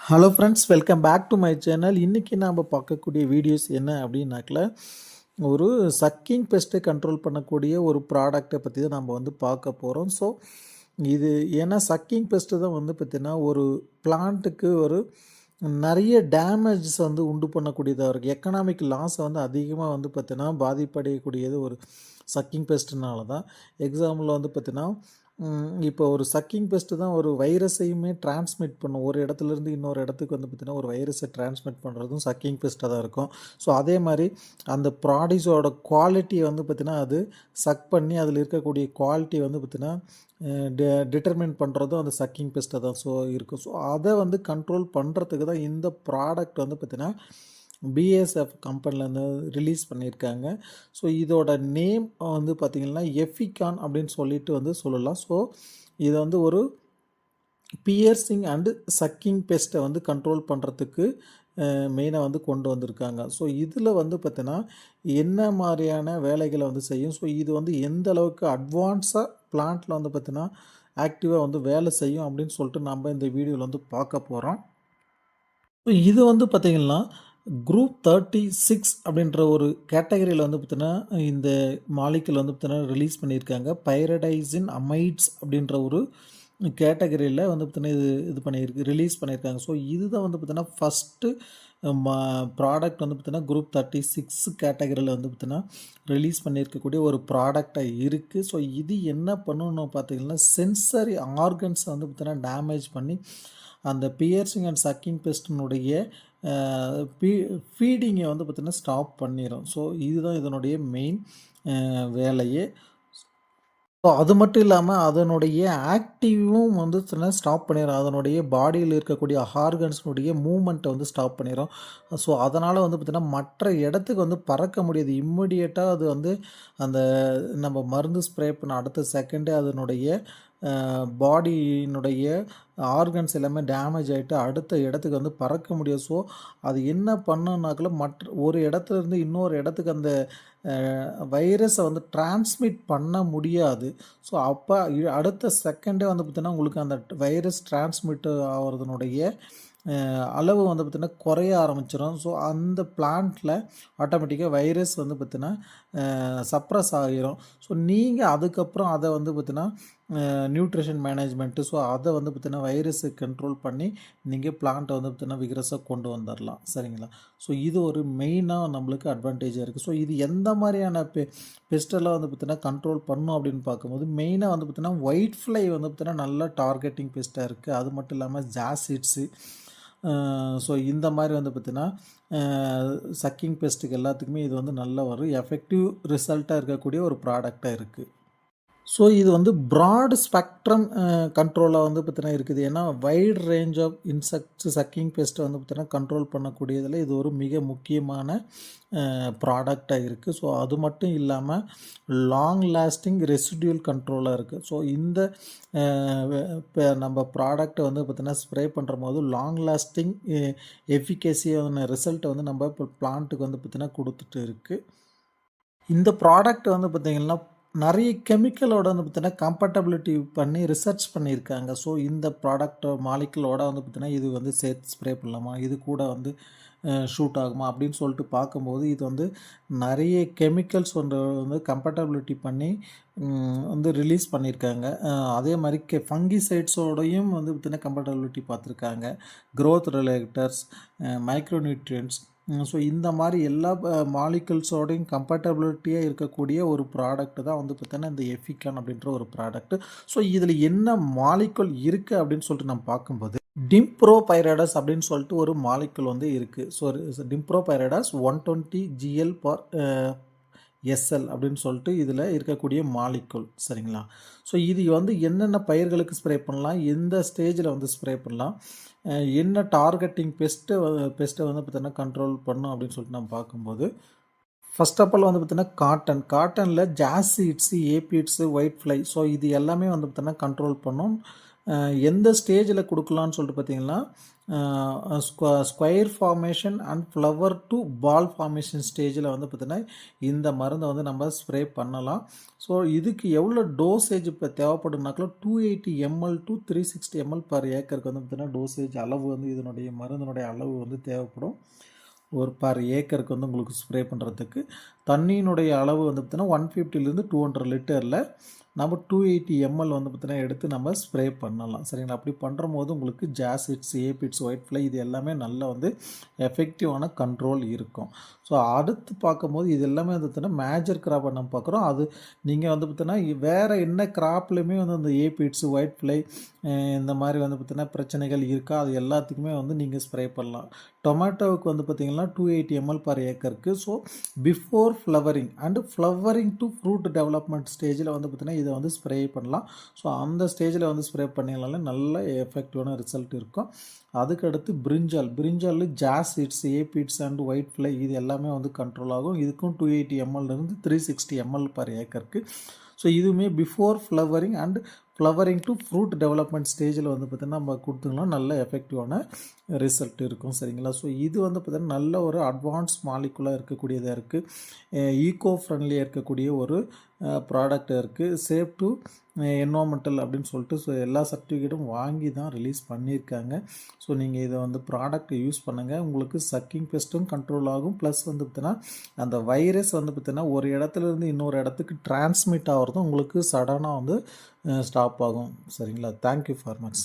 Hello friends, welcome back to my channel. இன்றைக்கி நாம் பார்க்கக்கூடிய வீடியோஸ் என்ன அப்படின்னாக்கல, ஒரு சக்கிங் பெஸ்ட்டை கண்ட்ரோல் பண்ணக்கூடிய ஒரு ப்ராடக்ட்டை பற்றி தான் நம்ம வந்து பார்க்க போகிறோம். ஸோ இது ஏன்னா சக்கிங் பெஸ்ட்டு தான் வந்து பார்த்திங்கன்னா ஒரு பிளான்ட்டுக்கு ஒரு நிறைய டேமேஜஸ் வந்து உண்டு பண்ணக்கூடியதாக இருக்குது. எக்கனாமிக் லாஸை வந்து அதிகமாக வந்து பார்த்திங்கன்னா பாதிப்படையக்கூடியது ஒரு சக்கிங் பெஸ்ட்டுனால தான். எக்ஸாம்பிள் வந்து பார்த்திங்கன்னா இப்போ ஒரு சக்கிங் பெஸ்ட்டு தான் ஒரு வைரஸையுமே டிரான்ஸ்மிட் பண்ணும். ஒரு இடத்துலேருந்து இன்னொரு இடத்துக்கு வந்து பார்த்திங்கன்னா ஒரு வைரஸை டிரான்ஸ்மிட் பண்ணுறதும் சக்கிங் பெஸ்ட்டாக தான் இருக்கும். ஸோ அதே மாதிரி அந்த ப்ராடக்ட்ஸோட குவாலிட்டியை வந்து பார்த்திங்கன்னா அது சக் பண்ணி அதில் இருக்கக்கூடிய குவாலிட்டி வந்து பார்த்திங்கன்னா டிட்டர்மின் பண்ணுறதும் அந்த சக்கிங் பெஸ்ட்டாக தான் இருக்கும். ஸோ அதை வந்து கண்ட்ரோல் பண்ணுறதுக்கு தான் இந்த ப்ராடக்ட் வந்து பார்த்திங்கன்னா பிஎஸ்எஃப் கம்பெனிலேருந்து ரிலீஸ் பண்ணியிருக்காங்க. ஸோ இதோட நேம் வந்து பார்த்திங்கன்னா எஃபிகான் அப்படின்னு சொல்லிட்டு வந்து சொல்லலாம். ஸோ இது வந்து ஒரு பியர்சிங் அண்டு சக்கிங் பெஸ்ட்டை வந்து கண்ட்ரோல் பண்ணுறதுக்கு மெயினாக வந்து கொண்டு வந்திருக்காங்க. ஸோ இதில் வந்து பார்த்தீங்கன்னா என்ன மாதிரியான வேலைகளை வந்து செய்யும், ஸோ இது வந்து எந்த அளவுக்கு அட்வான்ஸாக பிளான்ட்டில் வந்து பார்த்தீங்கன்னா ஆக்டிவாக வந்து வேலை செய்யும் அப்படின்னு சொல்லிட்டு நம்ம இந்த வீடியோவில் வந்து பார்க்க போகிறோம். ஸோ இது வந்து பார்த்திங்கன்னா குரூப் 36 அப்படின்ற ஒரு கேட்டகரியில் வந்து பார்த்தீங்கன்னா இந்த மாலிகுல் வந்து பார்த்தீங்கன்னா ரிலீஸ் பண்ணியிருக்காங்க. பைரடைசின் அமைட்ஸ் அப்படின்ற ஒரு கேட்டகரியில் வந்து பார்த்தீங்கன்னா ரிலீஸ் பண்ணியிருக்காங்க. ஸோ இதுதான் வந்து பார்த்தீங்கன்னா ஃபஸ்ட்டு ப்ராடக்ட் வந்து பார்த்தீங்கன்னா குரூப் 36 கேட்டகரியில் வந்து பார்த்தீங்கன்னா ரிலீஸ் பண்ணியிருக்கக்கூடிய ஒரு ப்ராடக்டாக இருக்குது. ஸோ இது என்ன பண்ணணும்னு பார்த்தீங்கன்னா சென்சரி ஆர்கன்ஸை வந்து பார்த்தீங்கன்னா டேமேஜ் பண்ணி அந்த பியர்சிங் அண்ட் சக்கிங் பெஸ்டினுடைய ஃபீடிங்கை வந்து பார்த்திங்கன்னா ஸ்டாப் பண்ணிடும். ஸோ இதுதான் இதனுடைய மெயின் வேலையே. ஸோ அது மட்டும் இல்லாமல் அதனுடைய ஆக்டிவும் வந்து ஸ்டாப் பண்ணிடும். அதனுடைய பாடியில் இருக்கக்கூடிய ஆர்கன்ஸ்னுடைய மூமெண்ட்டை வந்து ஸ்டாப் பண்ணிடும். ஸோ அதனால் வந்து பார்த்திங்கன்னா மற்ற இடத்துக்கு வந்து பறக்க முடியாது. இம்மிடியேட்டாக அது வந்து அந்த நம்ம மருந்து ஸ்ப்ரே பண்ண அடுத்த செகண்டே அதனுடைய பாடியினுடைய ஆர்கன்ஸ் எல்லாமே டேமேஜ் ஆகிட்டு அடுத்த இடத்துக்கு வந்து பறக்க முடியும். ஸோ அது என்ன பண்ணுனாக்கல மற்ற ஒரு இடத்துலேருந்து இன்னொரு இடத்துக்கு அந்த வைரஸை வந்து டிரான்ஸ்மிட் பண்ண முடியாது. ஸோ அப்போ அடுத்த செகண்டே வந்து பார்த்திங்கன்னா உங்களுக்கு அந்த வைரஸ் டிரான்ஸ்மிட் ஆகிறதுனுடைய அளவு வந்து பார்த்திங்கன்னா குறைய ஆரம்பிச்சிடும். ஸோ அந்த பிளான்ட்டில் ஆட்டோமேட்டிக்காக வைரஸ் வந்து பார்த்திங்கன்னா சப்ரஸ் ஆகிரும். ஸோ நீங்கள் அதுக்கப்புறம் அதை வந்து பார்த்திங்கன்னா நியூட்ரிஷன் மேனேஜ்மெண்ட்டு, ஸோ அதை வந்து பார்த்திங்கன்னா வைரஸை கண்ட்ரோல் பண்ணி நீங்கள் பிளான்ட்டை வந்து பார்த்திங்கன்னா விக்ரஸாக கொண்டு வந்துடலாம். சரிங்களா? ஸோ இது ஒரு மெயினாக நம்மளுக்கு அட்வான்டேஜாக இருக்குது. ஸோ இது எந்த மாதிரியான பெஸ்டெல்லாம் வந்து பார்த்திங்கன்னா கண்ட்ரோல் பண்ணும் அப்படின்னு பார்க்கும்போது மெயினாக வந்து பார்த்திங்கன்னா ஒயிட் ஃப்ளை வந்து பார்த்திங்கன்னா நல்ல டார்கெட்டிங் பெஸ்ட்டாக இருக்குது. அது மட்டும் இல்லாமல் ஜாசிட்ஸு, ஸோ இந்த மாதிரி வந்து பார்த்திங்கன்னா சக்கிங் பெஸ்ட்டுக்கு எல்லாத்துக்குமே இது வந்து நல்ல ஒரு எஃபெக்டிவ் ரிசல்ட்டாக இருக்கக்கூடிய ஒரு ப்ராடக்டாக இருக்குது. ஸோ இது வந்து ப்ராட் ஸ்பெக்ட்ரம் கண்ட்ரோலாக வந்து பார்த்தீங்கன்னா இருக்குது. ஏன்னா wide range of insects sucking பெஸ்ட்டை வந்து பார்த்தீங்கன்னா கண்ட்ரோல் பண்ணக்கூடியதில் இது ஒரு மிக முக்கியமான ப்ராடக்டாக இருக்குது. ஸோ அது மட்டும் இல்லாமல் லாங் லாஸ்டிங் ரெசிடியூல் கண்ட்ரோலாக இருக்குது. ஸோ இந்த இப்போ நம்ம ப்ராடக்டை வந்து பார்த்திங்கன்னா ஸ்ப்ரே பண்ணுற போது லாங் லாஸ்டிங் எஃபிகேசியான ரிசல்ட்டை வந்து நம்ம இப்போ பிளான்ட்டுக்கு வந்து பார்த்திங்கன்னா கொடுத்துட்டு இருக்குது. இந்த ப்ராடக்ட் வந்து பார்த்திங்கன்னா நிறைய கெமிக்கலோட வந்து பார்த்திங்கன்னா கம்பேட்டபிலிட்டி பண்ணி ரிசர்ச் பண்ணியிருக்காங்க. ஸோ இந்த ப்ராடக்ட் மாலிகுலோட வந்து பார்த்திங்கன்னா இது வந்து சேர்த்து ஸ்ப்ரே பண்ணலாமா, இது கூட வந்து ஷூட் ஆகுமா அப்படின்னு சொல்லிட்டு பார்க்கும்போது இது வந்து நிறைய கெமிக்கல்ஸ் வந்து கம்பேட்டபிலிட்டி பண்ணி வந்து ரிலீஸ் பண்ணியிருக்காங்க. அதே மாதிரி ஃபங்கிசைட்ஸோடையும் வந்து பார்த்திங்கன்னா கம்பேட்டபிலிட்டி பார்த்துருக்காங்க. க்ரோத் ரிலேட்டர்ஸ், மைக்ரோநியூட்ரியன்ட்ஸ், ஸோ இந்த மாதிரி எல்லா மாலிகுல்ஸோடையும் கம்பேட்டபிலிட்டியாக இருக்கக்கூடிய ஒரு ப்ராடக்ட் தான் வந்து பார்த்திங்கன்னா இந்த எஃபிகான் அப்படின்ற ஒரு ப்ராடக்ட்டு. ஸோ இதில் என்ன மாலிகுல் இருக்குது அப்படின்னு சொல்லிட்டு நம்ம பார்க்கும்போது டிம்ப்ரோபைரடஸ் அப்படின்னு சொல்லிட்டு ஒரு மாலிகுல் வந்து இருக்குது. ஸோ டிம்ப்ரோபைரடஸ் 120 GL/SL அப்படின்னு சொல்லிட்டு இதில் இருக்கக்கூடிய மாலிகுல். சரிங்களா? ஸோ இது வந்து என்னென்ன பயிர்களுக்கு ஸ்ப்ரே பண்ணலாம், எந்த ஸ்டேஜில் வந்து ஸ்ப்ரே பண்ணலாம், என்ன டார்கெட்டிங் பெஸ்ட்டை வந்து பார்த்திங்கன்னா கண்ட்ரோல் பண்ணும் அப்படின்னு சொல்லிட்டு நம்ம பார்க்கும்போது ஃபர்ஸ்ட் ஆஃப் ஆல் வந்து பார்த்திங்கன்னா காட்டனில் ஜாசிட்ஸு, ஏபிட்ஸு, ஒயிட் ஃப்ளை, ஸோ இது எல்லாமே வந்து பார்த்திங்கன்னா கண்ட்ரோல் பண்ணும். எந்த ஸ்டேஜில் கொடுக்கலான்னு சொல்லிட்டு பார்த்தீங்கன்னா square formation and flower to ball formation ஸ்டேஜில் வந்து பார்த்திங்கன்னா இந்த மருந்தை வந்து நம்ம ஸ்ப்ரே பண்ணலாம். ஸோ இதுக்கு எவ்வளோ டோசேஜ் இப்போ தேவைப்படுனாக்கா 280 ml டு 360 ml பர் ஏக்கருக்கு வந்து பார்த்திங்கன்னா டோசேஜ் அளவு வந்து இதனுடைய மருந்தினுடைய அளவு வந்து தேவைப்படும். ஒரு பர் ஏக்கருக்கு வந்து உங்களுக்கு ஸ்ப்ரே பண்ணுறதுக்கு தண்ணியினுடைய அளவு வந்து பார்த்திங்கன்னா 150லேருந்து 200 லிட்டரில் நம்ம 280 ml வந்து பார்த்திங்கன்னா எடுத்து நம்ம ஸ்ப்ரே பண்ணலாம். சரிங்களா? அப்படி பண்ணுற போது உங்களுக்கு ஜாசிட்ஸ், ஏபிட்ஸ், ஒயிட் ஃப்ளை இது எல்லாமே நல்லா வந்து எஃபெக்டிவான கண்ட்ரோல் இருக்கும். ஸோ அடுத்து பார்க்கும்போது இது எல்லாமே வந்து பார்த்திங்கன்னா மேஜர் கிராப்பை நம்ம பார்க்குறோம். அது நீங்கள் வந்து பார்த்திங்கன்னா வேறு என்ன கிராப்லேயுமே வந்து அந்த ஏபிட்ஸ், ஒயிட் ஃப்ளை இந்த மாதிரி வந்து பார்த்திங்கன்னா பிரச்சனைகள் இருக்கா, அது எல்லாத்துக்குமே வந்து நீங்கள் ஸ்ப்ரே பண்ணலாம். டொமேட்டோவுக்கு வந்து பார்த்திங்கன்னா 280 ml பர் ஏக்கருக்கு. So before flowering and flowering to fruit development ஸ்டேஜில் வந்து பார்த்திங்கன்னா இதை வந்து ஸ்ப்ரே பண்ணலாம். ஸோ அந்த ஸ்டேஜில் வந்து ஸ்ப்ரே பண்ணிங்கனாலே நல்ல எஃபெக்டிவான ரிசல்ட் இருக்கும். அதுக்கடுத்து பிரிஞ்சால் ஜாசிட்ஸ், ஏபிட்ஸ் அண்ட் ஒயிட் ஃப்ளை இது எல்லாமே வந்து கண்ட்ரோல் ஆகும். இதுக்கும் 280 mlலேருந்து 360 ml பர் ஏக்கருக்கு. ஸோ இதுவுமே before flowering and flowering to fruit development ஸ்டேஜில் வந்து பார்த்திங்கன்னா நம்ம கொடுத்தோம்னா நல்ல எஃபெக்டிவான ரிசல்ட் இருக்கும். சரிங்களா? ஸோ இது வந்து பார்த்திங்கன்னா நல்ல ஒரு அட்வான்ஸ் மாலிகுலாக இருக்கக்கூடியதாக இருக்குது, ஈகோ ஃப்ரெண்ட்லியாக இருக்கக்கூடிய ஒரு ப்ராடக்ட் இருக்குது. சேஃப் டு என்வாமெண்டல் அப்படின்னு சொல்லிட்டு ஸோ எல்லா சர்டிஃபிகேட்டும் வாங்கி தான் ரிலீஸ் பண்ணியிருக்காங்க. ஸோ நீங்கள் இதை வந்து ப்ராடக்ட் யூஸ் பண்ணுங்கள். உங்களுக்கு சக்கிங் பெஸ்ட்டும் கண்ட்ரோல் ஆகும். ப்ளஸ் வந்து பார்த்திங்கன்னா அந்த வைரஸ் வந்து பார்த்திங்கன்னா ஒரு இடத்துலேருந்து இன்னொரு இடத்துக்கு டிரான்ஸ்மிட் ஆகிறதும் உங்களுக்கு சடனாக வந்து ஸ்டாப் ஆகும். சரிங்களா? Thank you for much.